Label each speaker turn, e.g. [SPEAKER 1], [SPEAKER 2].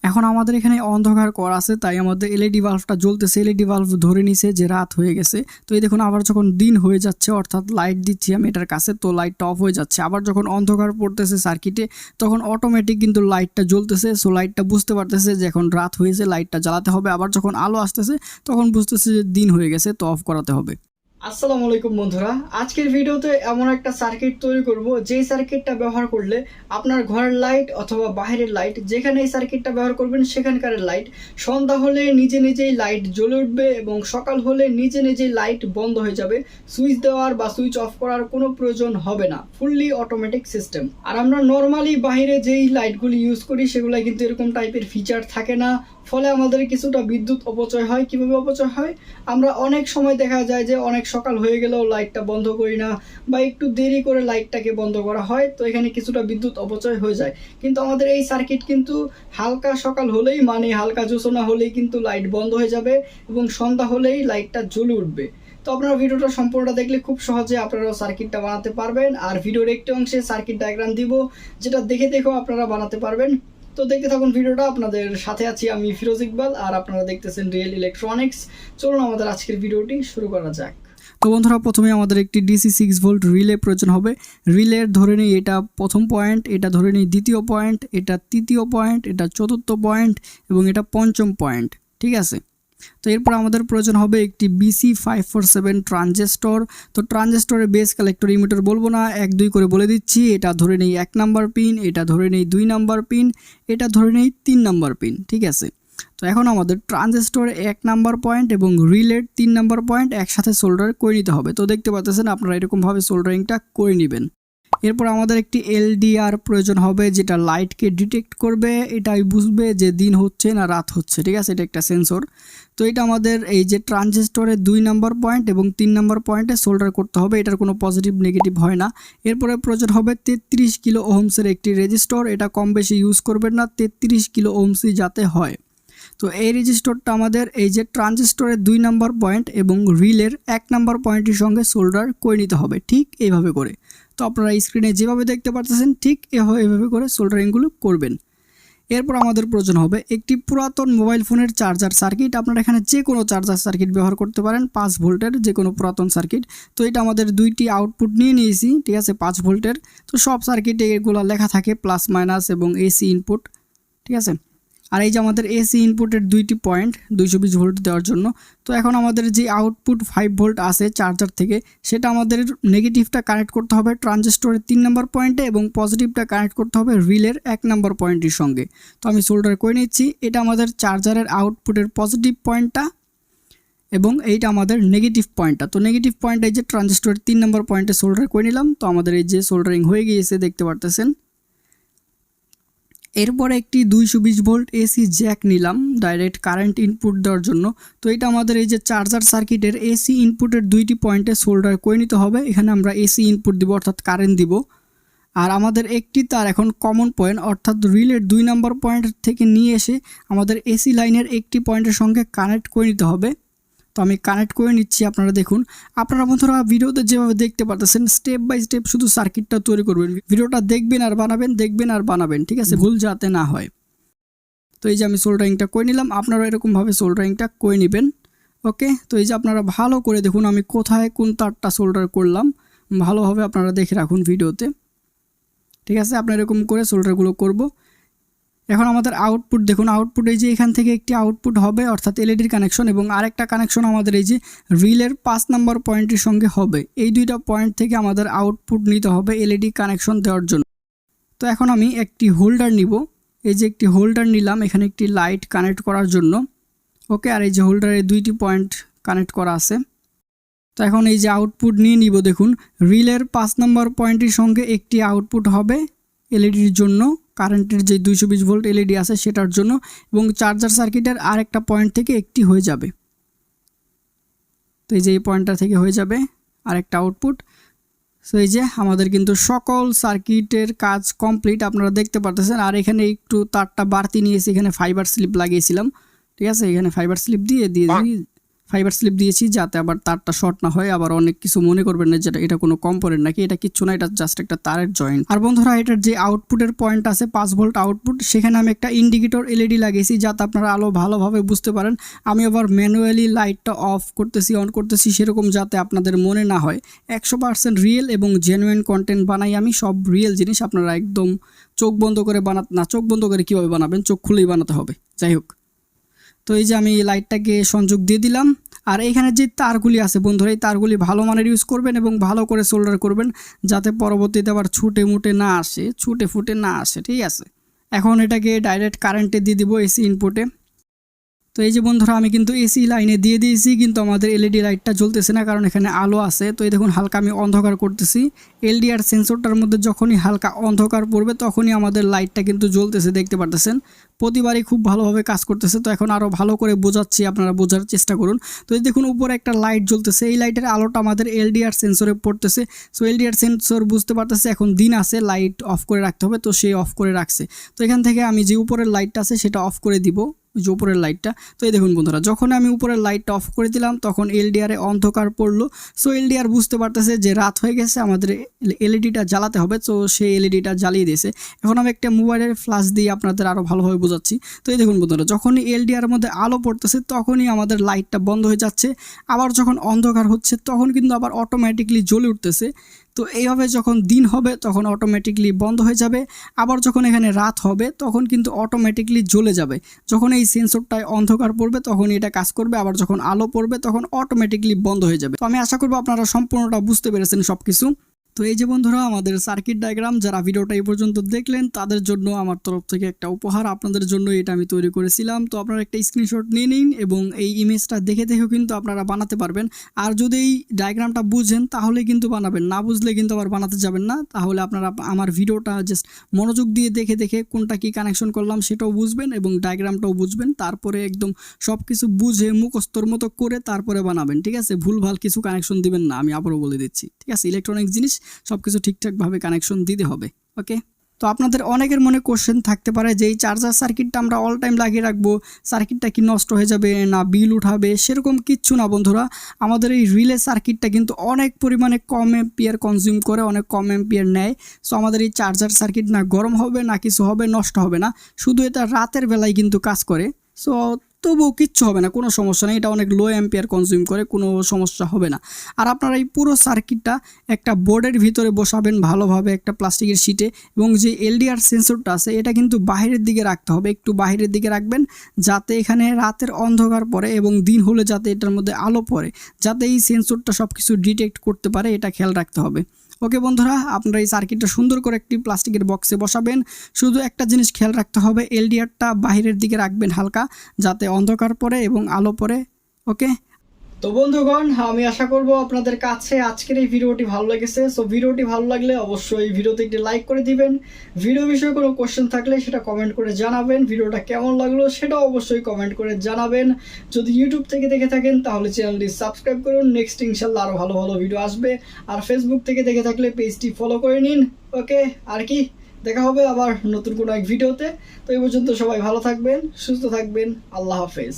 [SPEAKER 1] এখন আমাদের এখানে অন্ধকার করা আছে, তাই আমাদের এলইডি বাল্বটা জ্বলতেছে। এলইডি বাল্ব ধরে নিছে যে রাত হয়ে গেছে। তো এই দেখুন আবার যখন দিন হয়ে যাচ্ছে, অর্থাৎ লাইট দিচ্ছি আমি এটার কাছে, তো লাইটটা অফ হয়ে যাচ্ছে। আবার যখন অন্ধকার পড়তেছে সার্কিটে, তখন অটোমেটিক কিন্তু লাইটটা জ্বলতেছে। সো লাইটটা বুঝতে পারতেছে যে এখন রাত হয়েছে, লাইটটা জ্বালাতে হবে। আবার যখন আলো আসতেছে তখন বুঝতেছে যে দিন হয়ে গেছে, তো অফ করাতে হবে। আসসালামু আলাইকুম বন্ধুরা, আজকের ভিডিওতে এমন একটা সার্কিট তৈরি করব যেই সার্কিটটা ব্যবহার করলে আপনার ঘরের লাইট অথবা বাইরের লাইট, যেখানে এই সার্কিটটা ব্যবহার করবেন সেখানকার লাইট সন্ধ্যা হলে নিজে নিজেই লাইট জ্বলে উঠবে এবং সকাল হলে নিজে নিজেই লাইট বন্ধ হয়ে যাবে। সুইচ দেওয়ার বা সুইচ অফ করার কোনো প্রয়োজন হবে না, ফুললি অটোমেটিক সিস্টেম। আর আমরা নর্মালি বাইরে যেই লাইটগুলি ইউজ করি সেগুলো কিন্তু এরকম টাইপের ফিচার থাকে না, ফলে আমাদের কিছুটা বিদ্যুৎ অপচয় হয়। কিভাবে অপচয় হয়? আমরা অনেক সময় দেখা যায় যে অনেক সকাল হয়ে গেলেও লাইটটা বন্ধ করি না, বা একটু দেরি করে লাইটটাকে বন্ধ করা হয়, তো এখানে কিছুটা বিদ্যুৎ অপচয় হয়ে যায়। কিন্তু আমাদের এই সার্কিট কিন্তু হালকা সকাল হলেই, মানে হালকা জোছনা হলেই কিন্তু লাইট বন্ধ হয়ে যাবে এবং সন্ধ্যা হলেই লাইটটা জ্বলে উঠবে। তো আপনারা ভিডিওটা সম্পূর্ণটা দেখলে খুব সহজে আপনারাও সার্কিটটা বানাতে পারবেন। আর ভিডিওর একটি অংশে সার্কিট ডায়াগ্রাম দিব, যেটা দেখেও আপনারা বানাতে পারবেন। তো দেখতে থাকুন ভিডিওটা, আপনাদের সাথে আছি আমি ফিরোজ ইকবাল, আর আপনারা দেখতেছেন রিয়েল ইলেকট্রনিক্স। চলুন আমাদের আজকের ভিডিওটি শুরু করা যাক। তো বন্ধুরা, প্রথমে আমাদের একটি ডিসি 6 ভোল্ট রিলে প্রয়োজন হবে। রিলের ধরে নিই এটা প্রথম পয়েন্ট, এটা ধরে নিই দ্বিতীয় পয়েন্ট, এটা তৃতীয় পয়েন্ট, এটা চতুর্থ পয়েন্ট এবং এটা পঞ্চম পয়েন্ট। ঠিক আছে। তো এরপর আমাদের প্রয়োজন হবে একটি BC547 ট্রানজিস্টর। তো ট্রানজিস্টরের বেস কালেক্টর ইমিটার বলবো না, 1 2 করে বলে দিচ্ছি। এটা ধরে নেই 1 নাম্বার পিন, এটা ধরে নেই 2 নাম্বার পিন, এটা ধরে নেই 3 নাম্বার পিন। ঠিক আছে। তো এখন আমাদের ট্রানজিস্টর 1 নাম্বার পয়েন্ট এবং রিলের 3 নাম্বার পয়েন্ট একসাথে সোল্ডার করে নিতে হবে। তো দেখতে পাচ্ছেন আপনারা এরকমভাবে সোল্ডারিংটা করে নেবেন। এরপর আমাদের একটি LDR প্রয়োজন হবে, যেটা লাইটকে ডিটেক্ট করবে, এটাই বুঝবে যে দিন হচ্ছে না রাত হচ্ছে। ঠিক আছে, এটা একটা সেন্সর। তো এটা আমাদের এই যে ট্রানজিস্টরের 2 নাম্বার পয়েন্ট এবং 3 নাম্বার পয়েন্টে সোল্ডার করতে হবে। এটার কোনো পজিটিভ নেগেটিভ হয় না। এরপরে প্রয়োজন হবে 33 কিলো ওহমসের একটি রেজিস্টর। এটা কম বেশি ইউজ করবেন না, 33 কিলো ওহমসই যাতে হয়। তো এই রেজিস্টরটা আমাদের এই যে ট্রানজিস্টরের 2 নাম্বার পয়েন্ট এবং রিলের 1 নাম্বার পয়েন্টের সঙ্গে সোল্ডার করে নিতে হবে, ঠিক এইভাবে করে। তো আপনারা স্ক্রিনে যেভাবে দেখতে পাচ্ছেন ঠিক এভাবে করে সোল্ডারিংগুলো করবেন। এরপর আমাদের প্রয়োজন হবে একটি পুরাতন মোবাইল ফোনের চার্জার সার্কিট। আপনারা এখানে যে কোনো চার্জার সার্কিট ব্যবহার করতে পারেন, 5 ভোল্টের যে কোনো পুরাতন সার্কিট। তো এটা আমাদের 2টি আউটপুট নিয়ে নিয়েছি, ঠিক আছে, 5 ভোল্টের। তো সব সার্কিটে এগুলো লেখা থাকে প্লাস মাইনাস এবং এসি ইনপুট। ঠিক আছে। আর এই যে আমাদের এসি ইনপুটের 2টি পয়েন্ট 220 ভোল্ট দেওয়ার জন্য। তো এখন আমাদের যে আউটপুট 5 ভোল্ট আছে চার্জার থেকে, সেটা আমাদের নেগেটিভটা কানেক্ট করতে হবে ট্রানজিস্টরের 3 নাম্বার পয়েন্টে এবং পজিটিভটা কানেক্ট করতে হবে রিলের 1 নাম্বার পয়েন্টের সঙ্গে। তো আমি সোল্ডার করে নিচ্ছি। এটা আমাদের চার্জারের আউটপুটের পজিটিভ পয়েন্টটা এবং এইটা আমাদের নেগেটিভ পয়েন্টটা। তো নেগেটিভ পয়েন্ট এই যে ট্রানজিস্টরের 3 নাম্বার পয়েন্টে সোল্ডার করে নিলাম। তো আমাদের এই যে সোল্ডারিং হয়ে গিয়েছে, দেখতে পারতেছেন। এরপরে একটি 220 ভোল্ট এসি জ্যাক নিলাম ডাইরেক্ট কারেন্ট ইনপুট দেওয়ার জন্য। তো এটা আমাদের এই যে চার্জার সার্কিটের এসি ইনপুটের 2টি পয়েন্টে সোল্ডার করে নিতে হবে। এখানে আমরা এসি ইনপুট দিব, অর্থাৎ কারেন্ট দিব। আর আমাদের একটি তার এখন কমন পয়েন্ট, অর্থাৎ রিলের 2 নাম্বার পয়েন্ট থেকে নিয়ে এসে আমাদের এসি লাইনের একটি পয়েন্টের সঙ্গে কানেক্ট করে নিতে হবে। তো আমি কানেক্ট করে নিচ্ছি, আপনারা দেখুন। আপনারা বন্ধুরা ভিডিওতে যেভাবে দেখতে পাচ্ছেন স্টেপ বাই স্টেপ শুধু সার্কিটটা তৈরি করবেন। ভিডিওটা দেখবেন আর বানাবেন, দেখবেন আর বানাবেন, ঠিক আছে, ভুল যাতে না হয়। তো এই যে আমি সোল্ডারিংটা করে নিলাম, আপনারা এরকমভাবে সোল্ডারিংটা করে নেবেন। ওকে। তো এই যে আপনারা ভালো করে দেখুন আমি কোথায় কোন তারটা সোল্ডার করলাম, ভালোভাবে আপনারা দেখে রাখুন ভিডিওতে। ঠিক আছে, আপনারা এরকম করে সোল্ডারগুলো করব। এখন আমাদের আউটপুট দেখুন, আউটপুট এই যে এখান থেকে একটি আউটপুট হবে, অর্থাৎ এলইডির কানেকশন, এবং আরেকটা কানেকশন আমাদের এই যে রিলের 5 নাম্বার পয়েন্টের সঙ্গে হবে। এই 2টা পয়েন্ট থেকে আমাদের আউটপুট নিতে হবে এলইডি কানেকশন দেওয়ার জন্য। তো এখন আমি একটি হোল্ডার নিব, এই যে একটি হোল্ডার নিলাম এখানে একটি লাইট কানেক্ট করার জন্য। ওকে। আর এই যে হোল্ডারে 2টি পয়েন্ট কানেক্ট করা আছে। তো এখন এই যে আউটপুট নিয়ে নিব, দেখুন রিলের 5 নাম্বার পয়েন্টের সঙ্গে একটি আউটপুট হবে এলইডির জন্য, কারেন্টের যে 220 ভোল্ট এলইডি আছে সেটার জন্য, এবং চার্জার সার্কিটের আরেকটা পয়েন্ট থেকে একটি হয়ে যাবে। তো এই যে এই পয়েন্টটা থেকে হয়ে যাবে আরেকটা আউটপুট। সো এই যে আমাদের কিন্তু সকল সার্কিটের কাজ কমপ্লিট, আপনারা দেখতে পাচ্ছেন। আর এখানে একটু তারটা বাড়তি নিয়েছি, এখানে ফাইবার স্লিপ লাগিয়েছিলাম। ঠিক আছে, এখানে ফাইবার স্লিপ দিয়ে ফাইবার স্লিপ দিয়েছি যাতে আবার তারটা শর্ট না হয়, আবার অনেক কিছু মনে করবেন না যেটা এটা কোনো কম্পোনেন্ট নাকি, এটা কিচ্ছু না, এটা জাস্ট একটা তারের জয়েন্ট। আর বন্ধুরা এটার যে আউটপুটের পয়েন্ট আছে 5 ভোল্ট আউটপুট, সেখানে আমি একটা ইন্ডিকেটর এলইডি লাগিয়েছি যাতে আপনারা আলো ভালোভাবে বুঝতে পারেন। আমি আবার ম্যানুয়ালি লাইটটা অফ করতেছি অন করতেছি সেরকম যাতে আপনাদের মনে না হয়। 100% রিয়েল এবং জেনুইন কন্টেন্ট বানাই আমি, সব রিয়েল জিনিস। আপনারা একদম চোখ বন্ধ করে চোখ বন্ধ করে কীভাবে বানাবেন, চোখ খুলেই বানাতে হবে। যাই হোক, তো এই যে আমি লাইটটাকে সংযোগ দিয়ে দিলাম। আর এখানে যে তারগুলি আছে বন্ধুরা, এই তারগুলি ভালো মানের ইউজ করবেন এবং ভালো করে সোল্ডার করবেন যাতে পরবর্তীতে আবার ছুটে ফুটে না আসে, ঠিক আছে। এখন এটাকে ডাইরেক্ট কারেন্টে দিয়ে দিব এসি ইনপুটে। তো এই যে বন্ধুরা আমি কিন্তু এসি লাইনে দিয়ে দিয়েছি, কিন্তু আমাদের এলইডি লাইটটা জ্বলতেছে না কারণ এখানে আলো আছে। তো এই দেখুন হালকা আমি অন্ধকার করতেছি। এলডিআর সেন্সরটার মধ্যে যখনই হালকা অন্ধকার পড়বে তখনই আমাদের লাইটটা কিন্তু জ্বলতেছে, দেখতে পারতেছেন। প্রতিবারই খুব ভালোভাবে কাজ করতেছে। তো এখন আরও ভালো করে বোঝাচ্ছি, আপনারা বোঝার চেষ্টা করুন। তো এই দেখুন উপরে একটা লাইট জ্বলতেছে, এই লাইটের আলোটা আমাদের এলডিআর সেন্সরে পড়তেছে। সো এলডিআর সেন্সর বুঝতে পারতেছে এখন দিন আছে, লাইট অফ করে রাখতে হবে, তো সে অফ করে রাখছে। তো এখান থেকে আমি যে উপরের লাইটটা আছে সেটা অফ করে দিব, যে উপরের লাইটটা। তো এই দেখুন বন্ধুরা, যখন আমি উপরের লাইটটা অফ করে দিলাম তখন এলডিআরে অন্ধকার পড়লো। সো এলডিআর বুঝতে পারতেছে যে রাত হয়ে গেছে, আমাদের এলইডিটা জ্বালাতে হবে। তো সেই এলইডিটা জ্বালিয়ে দিয়েছে। এখন আমি একটা মোবাইলের ফ্ল্যাশ দিয়ে আপনাদের আরও ভালোভাবে বোঝাচ্ছি। তো এই দেখুন বন্ধুরা, যখনই এলডিআর মধ্যে আলো পড়তেছে তখনই আমাদের লাইটটা বন্ধ হয়ে যাচ্ছে। আবার যখন অন্ধকার হচ্ছে তখন কিন্তু আবার অটোমেটিকলি জ্বলে উঠতেছে। তো এইভাবে যখন দিন হবে তখন অটোমেটিকলি বন্ধ হয়ে যাবে, আবার যখন এখানে রাত হবে তখন কিন্তু অটোমেটিকলি জ্বলে যাবে। যখন এই সেন্সরটায় অন্ধকার পড়বে তখন এটা কাজ করবে, আবার যখন আলো পড়বে তখন অটোমেটিকলি বন্ধ হয়ে যাবে। তো আমি আশা করবো আপনারা সম্পূর্ণটা বুঝতে পেরেছেন সব কিছু। তো এই যে বন্ধুরা আমাদের সার্কিট ডায়াগ্রাম, যারা ভিডিওটা এই পর্যন্ত দেখলেন তাদের জন্য আমার তরফ থেকে একটা উপহার, আপনাদের জন্য এটা আমি তৈরি করেছিলাম। তো আপনারা একটা স্ক্রিনশট নিয়ে নিন এবং এই ইমেজটা দেখে দেখেও কিন্তু আপনারা বানাতে পারবেন। আর যদি এই ডায়াগ্রামটা বুঝেন তাহলে কিন্তু বানাবেন, না বুঝলে কিন্তু আবার বানাতে যাবেন না। তাহলে আপনারা আমার ভিডিওটা জাস্ট মনোযোগ দিয়ে দেখে দেখে কোনটা কি কানেকশন করলাম সেটাও বুঝবেন এবং ডায়াগ্রামটাও বুঝবেন। তারপরে একদম সব কিছু বুঝে মুখস্থর মতো করে তারপরে বানাবেন, ঠিক আছে। ভুলভাল কিছু কানেকশন দিবেন না, আমি আবারও বলে দিচ্ছি, ঠিক আছে। ইলেকট্রনিক জিনিস সব কিছু ঠিকঠাকভাবে কানেকশন দিতে হবে, ওকে। তো আপনাদের অনেকের মনে কোশ্চেন থাকতে পারে যে এই চার্জার সার্কিটটা আমরা অল টাইম লাগিয়ে রাখবো, সার্কিটটা কি নষ্ট হয়ে যাবে না বিল উঠাবে? সেরকম কিচ্ছু না বন্ধুরা। আমাদের এই রিলে সার্কিটটা কিন্তু অনেক পরিমাণে কম এম্পিয়ার কনজিউম করে, অনেক কম এম্পিয়ার নেয়। সো আমাদের এই চার্জার সার্কিট না গরম হবে না কিছু হবে, নষ্ট হবে না। শুধু এটা রাতের বেলায় কিন্তু কাজ করে। সো তবুও কিচ্ছু হবে না, কোনো সমস্যা নেই। এটা অনেক লো অ্যাম্পিয়ার কনজিউম করে, কোনো সমস্যা হবে না। আর আপনারা এই পুরো সার্কিটটা একটা বোর্ডের ভিতরে বসাবেন ভালোভাবে, একটা প্লাস্টিকের শিটে। এবং যে এলডিআর সেন্সরটা আছে এটা কিন্তু বাইরের দিকে রাখতে হবে, একটু বাইরের দিকে রাখবেন যাতে এখানে রাতের অন্ধকার পড়ে এবং দিন হলে যাতে এটার মধ্যে আলো পড়ে, যাতে এই সেন্সরটা সব কিছু ডিটেক্ট করতে পারে, এটা খেয়াল রাখতে হবে। ওকে বন্ধুরা, আপনারা এই সার্কিটটা সুন্দর করে একটি প্লাস্টিকের বক্সে বসাবেন। শুধু একটা জিনিস খেয়াল রাখতে হবে, এলডিআরটা বাইরের দিকে রাখবেন হালকা, যাতে অন্ধকার পড়ে এবং আলো পড়ে, ওকে। তো বন্ধুগণ, আমি আশা করব আপনাদের কাছে আজকের এই ভিডিওটি ভালো লেগেছে। সো ভিডিওটি ভালো লাগলে অবশ্যই ভিডিওতে একটি লাইক করে দিবেন। ভিডিও বিষয়ে কোনো কোশ্চেন থাকলে সেটা কমেন্ট করে জানাবেন। ভিডিওটা কেমন লাগলো সেটাও অবশ্যই কমেন্ট করে জানাবেন। যদি ইউটিউব থেকে দেখে থাকেন তাহলে চ্যানেলটি সাবস্ক্রাইব করুন। নেক্সট ইনশাল্লাহ আরও ভালো ভালো ভিডিও আসবে। আর ফেসবুক থেকে দেখে থাকলে পেজটি ফলো করে নিন, ওকে। আর কি, দেখা হবে আবার নতুন কোনো এক ভিডিওতে। তো এই পর্যন্ত সবাই ভালো থাকবেন, সুস্থ থাকবেন, আল্লাহ হাফেজ।